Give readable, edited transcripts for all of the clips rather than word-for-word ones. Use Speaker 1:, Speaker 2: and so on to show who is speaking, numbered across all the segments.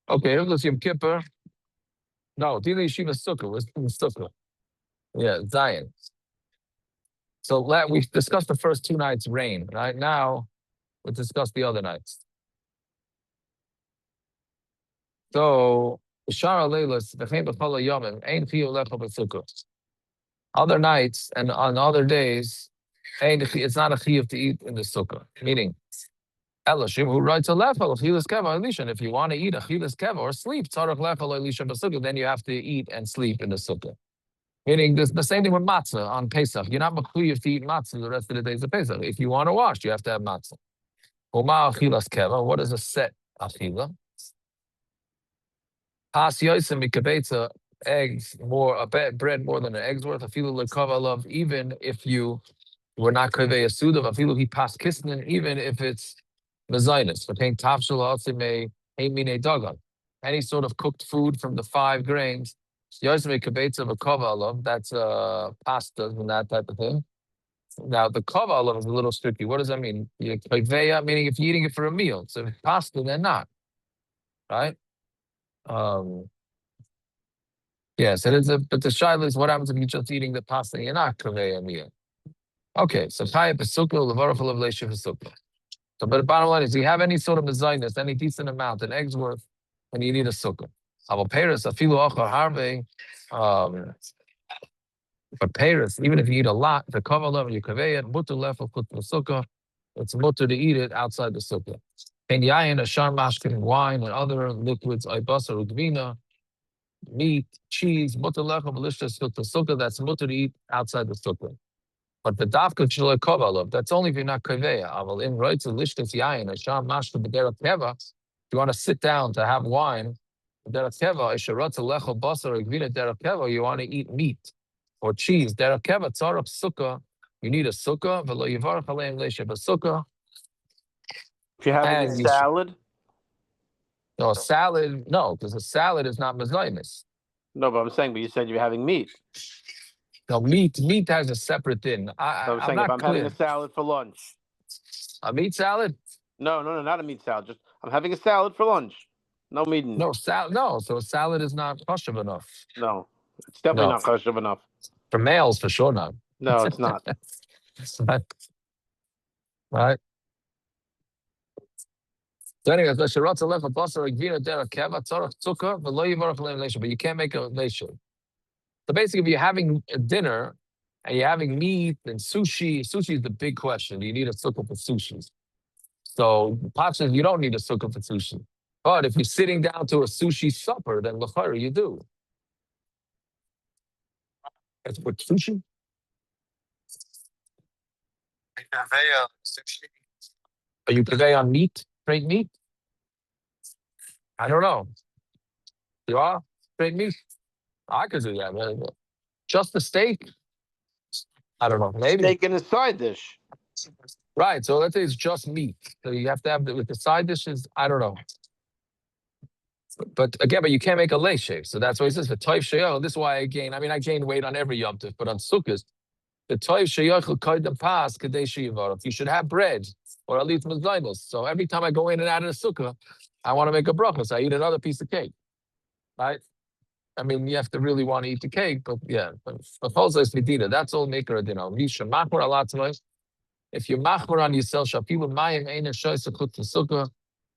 Speaker 1: Okay, Hilchos Yom Kippur. No, Dina Yeshiva Sukkah was in Sukkah. Yeah, Zion. So we discussed the first 2 nights rain. Right now, we'll discuss the other nights. So Shara Leilas, V'chein b'chol hayomim, ein chiyuv lecha b'sukkah. Other nights and on other days, it's not a chiyuv to eat in the sukkah. Meaning, Elashim who writes a lefel of chilas keva elisha. And if you want to eat a chilas keva or sleep, tzarach lefel elisha b'sukkah, then you have to eat and sleep in the sukkah. Meaning the same thing with matzah on Pesach. You're not mechuyev to eat matzah the rest of the days of Pesach. If you want to wash, you have to have matzah. Homa achilas keva. What is a set achila? Pas yosim mikabetza, eggs more, bread more than an egg's worth. Afilu lekava love, even if you were not kaveh asudav. Afilu he pas kisnin, even if it's mezainis. For paying tafshel atzime heimine dagan. Any sort of cooked food from the 5 grains. Yosim mikabetza v'kava love. That's pastas and that type of thing. Now the kava love is a little tricky. What does that mean? Kaveya, meaning if you're eating it for a meal. So if it's pasta, then not. Right? Yes, it is. But the shaila is what happens if you're just eating the pasta and you're not kaveh a meal. Okay, so chaya pesukah levarachol of leisha pesukah. So, but the bottom line is, you have any sort of mezainis, any decent amount, an egg's worth, and you need a sukkah. Aval peres afilu achar harve. But peres, even if you eat a lot, the kavah level you kaveh it mutter lefel put the sukkah. It's mutter to eat it outside the sukkah. And yayin, a shar mashkin, wine, and other liquids, ibasa udvina, meat, cheese, mutter lechem, malishtas the sukkah, that's mutter to eat outside the sukkah. But the dafka shaloi kovalov, that's only if you're not kaveya. Aval in right to lishtas yayin, a shar mashkin b'derech keva. If you want to sit down to have wine, derech keva, isharat lecho basar udvina derech keva, you want to eat meat or cheese. Derech keva tzarach sukkah, you need a sukkah. V'lo yivarach aleim leisha b'sukkah.
Speaker 2: If you're having a salad?
Speaker 1: No, a salad, no, because a salad is not mezainis.
Speaker 2: No, but I'm saying, but you said you're having meat.
Speaker 1: No, meat has a separate thing.
Speaker 2: I'm saying if I'm having a salad for lunch.
Speaker 1: A meat salad?
Speaker 2: No, not a meat salad. Just I'm having a salad for lunch. No meat in it.
Speaker 1: No, so a salad is not kosher enough.
Speaker 2: No, it's definitely not kosher enough.
Speaker 1: For males, for sure not.
Speaker 2: No, it's not.
Speaker 1: Right? So anyway, but you can't make a leisha. So basically, if you're having a dinner and you're having meat and sushi is the big question. You need a sukkah for sushi. So Pashas, you don't need a sukkah for sushi. But if you're sitting down to a sushi supper, then l'chayr you do. That's what sushi? Are you convey on meat? Straight meat? I don't know. You are? Straight meat? I could do that. Man. Just the steak? I don't know. Maybe.
Speaker 2: Steak in a side dish.
Speaker 1: Right. So let's say it's just meat. So you have to have with the side dishes. I don't know. But again, you can't make a lay shave. So that's why he says the toiv sheyach. This is why I gain weight on every Yom Tov, but on Sukkot, the toiv sheyach kaidem pas kadesh yivarach. You should have bread or at least mezainos. So every time I go in and out of the sukkah, I want to make a bracha. So I eat another piece of cake. Right? I mean, you have to really want to eat the cake, but yeah. That's all maker adina. Misha machmor alat tonight. If you machmor on yourself, shapilu mayim ein shoyse chut sukkah.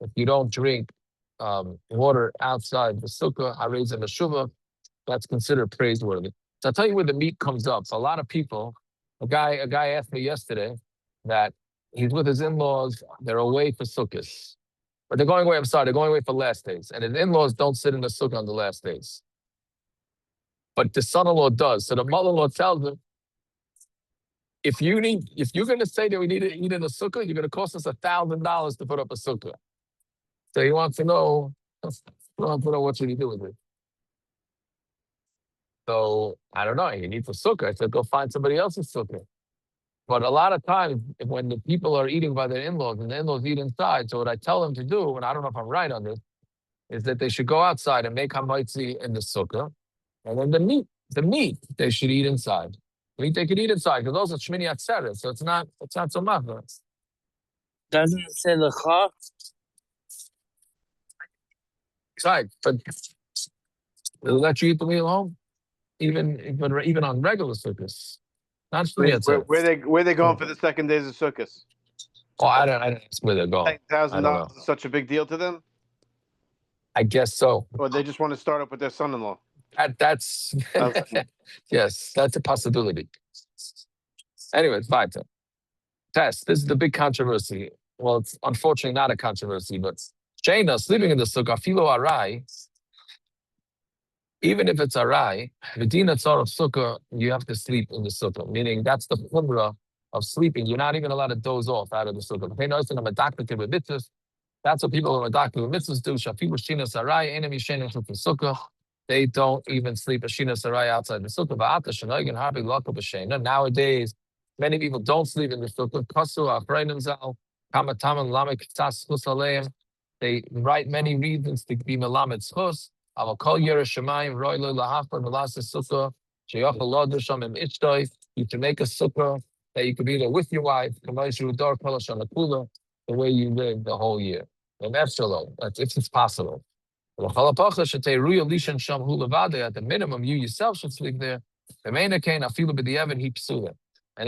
Speaker 1: If you don't drink water outside the sukkah, harez and the that's considered praiseworthy. So I'll tell you where the meat comes up. So a lot of people, a guy asked me yesterday that he's with his in-laws, they're away for sukkahs. But they're going away for last days. And his in-laws don't sit in the sukkah on the last days. But the son-in-law does. So the mother-in-law tells him, if you're going to say that we need to eat in a sukkah, you're going to cost us $1,000 to put up a sukkah. So he wants to know, what should he do with it? So I don't know. He needs a sukkah. I said, go find somebody else's sukkah. But a lot of times, when the people are eating by their in-laws and the in-laws eat inside, so what I tell them to do, and I don't know if I'm right on this, is that they should go outside and make hamaitzi in the sukkah, and then the meat they should eat inside. The meat they could eat inside because those are shmini atzeret, so it's not so much.
Speaker 3: Doesn't it say lecha?
Speaker 1: Right, but they'll let you eat the meal home, even on regular sukkahs. Not
Speaker 2: Where they going for the second days of Sukkot?
Speaker 1: Oh, I don't know where they're going. I don't know.
Speaker 2: $10,000 is such a big deal to them,
Speaker 1: I guess so.
Speaker 2: or they just want to start up with their son-in-law.
Speaker 1: That's
Speaker 2: Okay.
Speaker 1: yes, that's a possibility. Anyway, fine. Test. This is the big controversy. Well, it's unfortunately not a controversy, but Shayna sleeping in the sukkah, filo arai, even if it's arai, medina tzar of sukkah, you have to sleep in the sukkah. Meaning that's the chumrah of sleeping. You're not even allowed to doze off out of the sukkah. That's what people who are doctor mitzvahs do. Shafilu shina sarai, enemy shena the sukkah. They don't even sleep a shina sarai outside the sukkah. Ba'ata shenoigin harbi laka b'shena. Nowadays, many people don't sleep in the sukkah. Kasu afreinim zal, kamataman lamek tzas chus aleim. They write many reasons to be melamed chus. Aval kol yerushamayim roilu lahafar melasa sukkah. Sheyachal lodur sham im ichtoi. You can make a sukkah that you could be there with your wife. Kamaishu udar kolash on the kula. The way you live the whole year. And that's if it's possible. At the minimum, you yourself should sleep there. And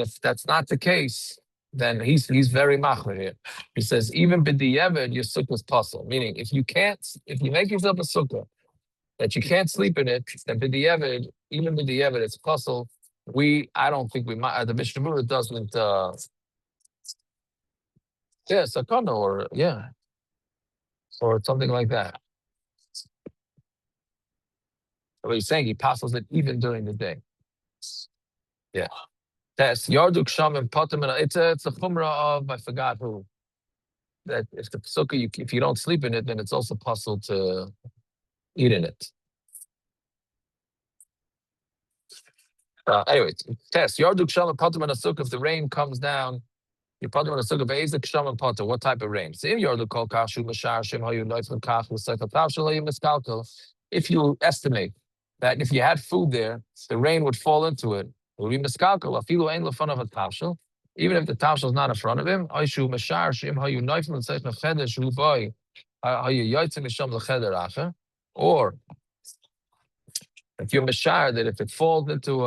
Speaker 1: if that's not the case, then he's very machmir here. He says, even b'di'evet, your sukkah is possible. Meaning, if you make yourself a sukkah that you can't sleep in it, then b'di'evet, even b'di'evet, it's possible. I don't think we might, the Mishnah Berurah doesn't, sakana, or something like that. What he's saying, he passes it even during the day. Yeah. That's Yarduk Sham and Potem. It's a chumrah of, I forgot who. That if the sukkah, if you don't sleep in it, then it's also possible to eat in it. Anyway, test Yarduk Sham and Potem and a sukkah. If the rain comes down, you put them on a sukkah basic ksham and potter. What type of rain? So if you estimate that if you had food there, the rain would fall into it. It would be miskalkel. Even if the tavshel is not in front of him, or if you're mashar, that if it falls into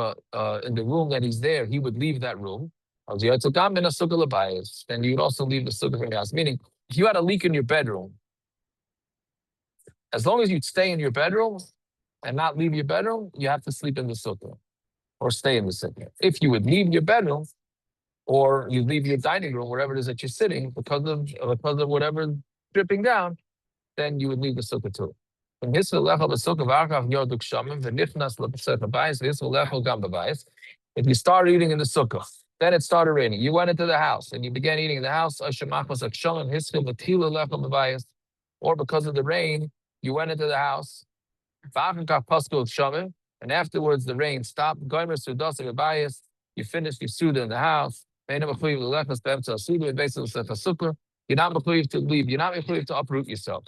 Speaker 1: in the room that he's there, he would leave that room. Then you'd also leave the sukkah from your house. Meaning, if you had a leak in your bedroom, as long as you'd stay in your bedroom and not leave your bedroom, you have to sleep in the sukkah or stay in the sukkah. If you would leave your bedroom or you leave your dining room, wherever it is that you're sitting, because of whatever dripping down, then you would leave the sukkah too. If you start eating in the sukkah, then it started raining. You went into the house and you began eating in the house. Or because of the rain, you went into the house. And afterwards, the rain stopped. You finished your suda in the house. You're not mechuyev to leave. You're not mechuyev to uproot yourself.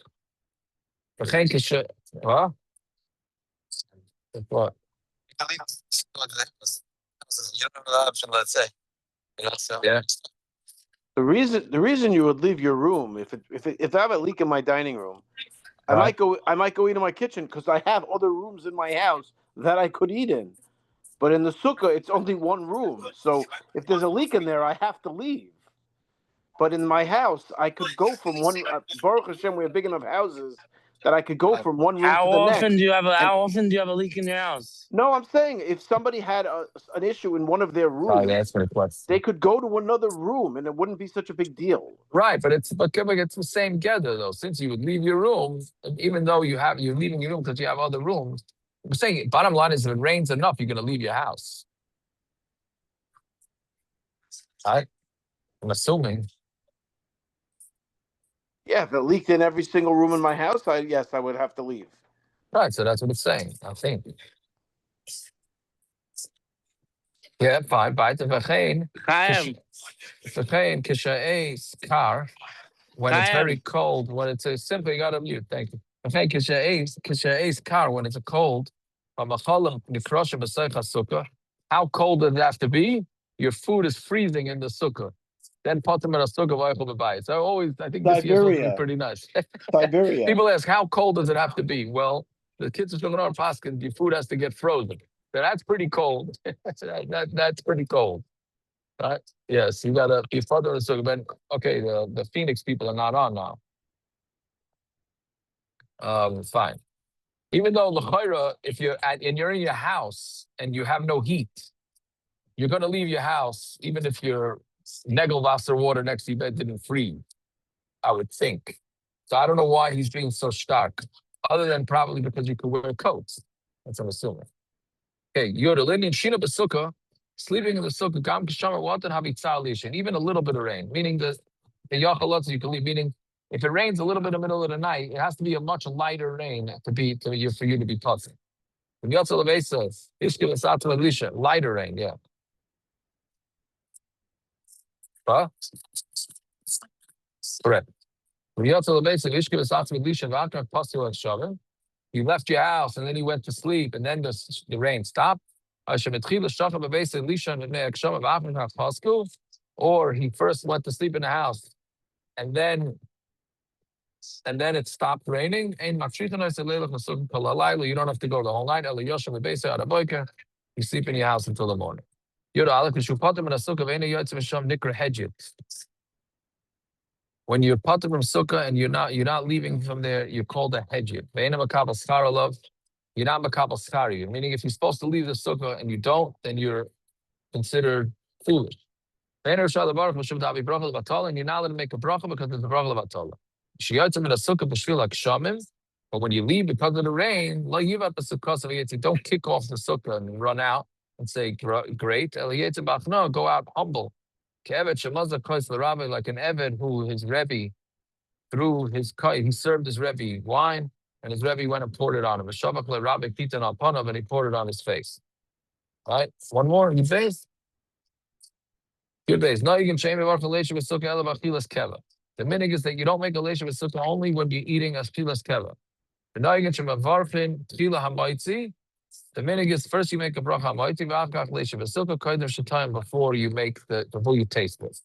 Speaker 1: What? What? You don't have the option, let's say. Yeah.
Speaker 2: The reason you would leave your room if I have a leak in my dining room, I might go eat in my kitchen because I have other rooms in my house that I could eat in. But in the sukkah, it's only one room. So if there's a leak in there, I have to leave. But in my house, I could go from one. Baruch Hashem, we have big enough houses that I could go from one room to the next.
Speaker 3: How often do you have a leak in your house?
Speaker 2: No, I'm saying if somebody had an issue in one of their rooms, they could go to another room and it wouldn't be such a big deal.
Speaker 1: Right, but it's the same gather though. Since you would leave your room, even though you're leaving your room because you have other rooms. I'm saying bottom line is if it rains enough, you're gonna leave your house. Right? I'm assuming.
Speaker 2: Yeah, if it leaked in every single room in my house, I would have to leave.
Speaker 1: Right, so that's what it's saying, I think. Yeah, fine. When it's very cold, when it's simple, you gotta mute. Thank you. When it's a cold, how cold does it have to be? Your food is freezing in the sukkah. then potem and a sukkah v'oichel b'bayis. I think this year's supposed to be pretty nice.
Speaker 2: Siberia.
Speaker 1: People ask, how cold does it have to be? Well, the kids are talking about Paskin, your food has to get frozen. So that's pretty cold. That's pretty cold. Right? Yes, you gotta be further in the sukkah. But okay, the Phoenix people are not on now. Fine. Even though l'chayra, if you're in your house and you have no heat, you're gonna leave your house even if your Negelwasser water next to your bed didn't freeze. I would think. So I don't know why he's being so stark, other than probably because you could wear coats. That's what I'm assuming. Okay, Yodelin Shina Basuka, sleeping in the sukkah, Gam Kishama Watan Habitzalishin, even a little bit of rain, meaning the Yachalotz you can leave, meaning if it rains a little bit in the middle of the night, it has to be a much lighter rain for you to be puffing. Lighter rain, yeah. Huh? Correct. You left your house and then you went to sleep and then the rain stopped. Or he first went to sleep in the house and then it stopped raining. You don't have to go the whole night. You sleep in your house until the morning. When you're potter from sukkah and you're not leaving from there, you're called a hedjit. You're not makabel skari. Meaning, if you're supposed to leave the sukkah and you don't, then you're considered foolish. And you're not allowed to make a bracha because it's a bracha levatala. But when you leave because of the rain, don't kick off the sukkah and run out and say great. No, go out humble. Like an Eved who his Rebbe through his he served his Rebbe wine, and his Rebbe went and poured it on him. And he poured it on his face. Right? One more, you base. Good base. No, you can change with sukkah keva. The minig is that you don't make a leisha with sukkah only when you're eating as pilas keva. The no, you can the minig is first you make a bracha hamaitzi v'afkach leisha with sukkah koydem shetayim before you taste it.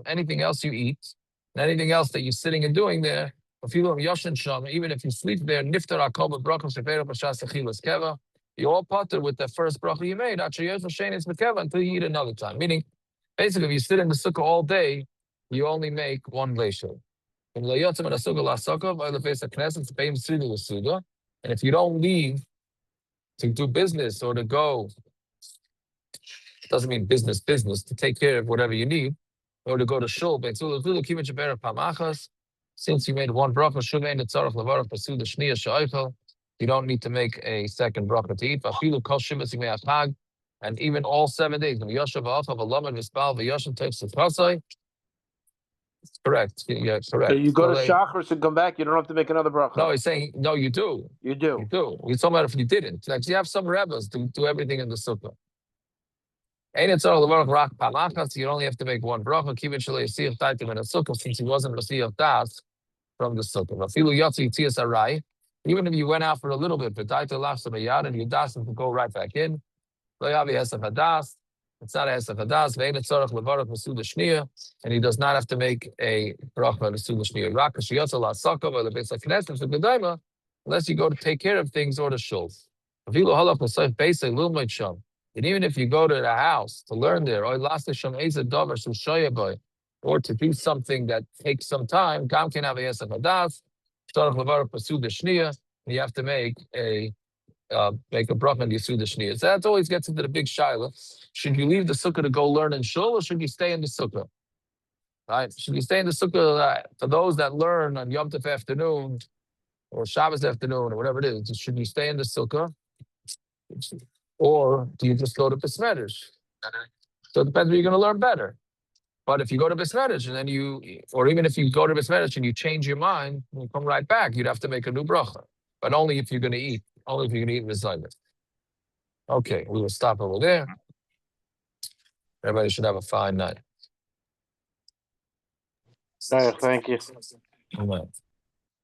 Speaker 1: Anything else you eat, and anything else that you're sitting and doing there, even if you sleep there, you all potter with the first bracha you made until you eat another time. Meaning, basically, if you sit in the sukkah all day, you only make one leisha. And if you don't leave to do business or to go, doesn't mean business, to take care of whatever you need, or to go to shul. Since you made one bracha, you don't need to make a second bracha to eat. And even all 7 days, correct. Yeah, correct.
Speaker 2: So you go to Shachris and come back, you don't have to make another bracha.
Speaker 1: No, he's saying, no, you do.
Speaker 2: You do.
Speaker 1: You do. He's talking about if you didn't. Like, you have some rebbes to do everything in the sukkah. You only have to make one bracha. Since he wasn't Masiyah Das from the sukkah. Even if you went out for a little bit, and you das to go right back in. It's not a hesef hadas. And he does not have to make a bracha unless you go to take care of things or the shuls. And even if you go to the house to learn there, or to do something that takes some time, you have to make a bracha and Yisud Shniya. So that always gets into the big shaila. Should you leave the sukkah to go learn in shul, or should you stay in the sukkah? Right? Should you stay in the sukkah for those that learn on Yom Tov afternoon or Shabbos afternoon or whatever it is? Should you stay in the sukkah, or do you just go to Besmedrish? So it depends where you're going to learn better. But if you go to Besmedrish and then or even if you go to Besmedrish and you change your mind and you come right back, you'd have to make a new bracha. But only if you're going to eat. Only if you're going to eat Mizayim. Okay, we will stop over there. Everybody should have a fine night.
Speaker 2: Thank you.
Speaker 1: Amen.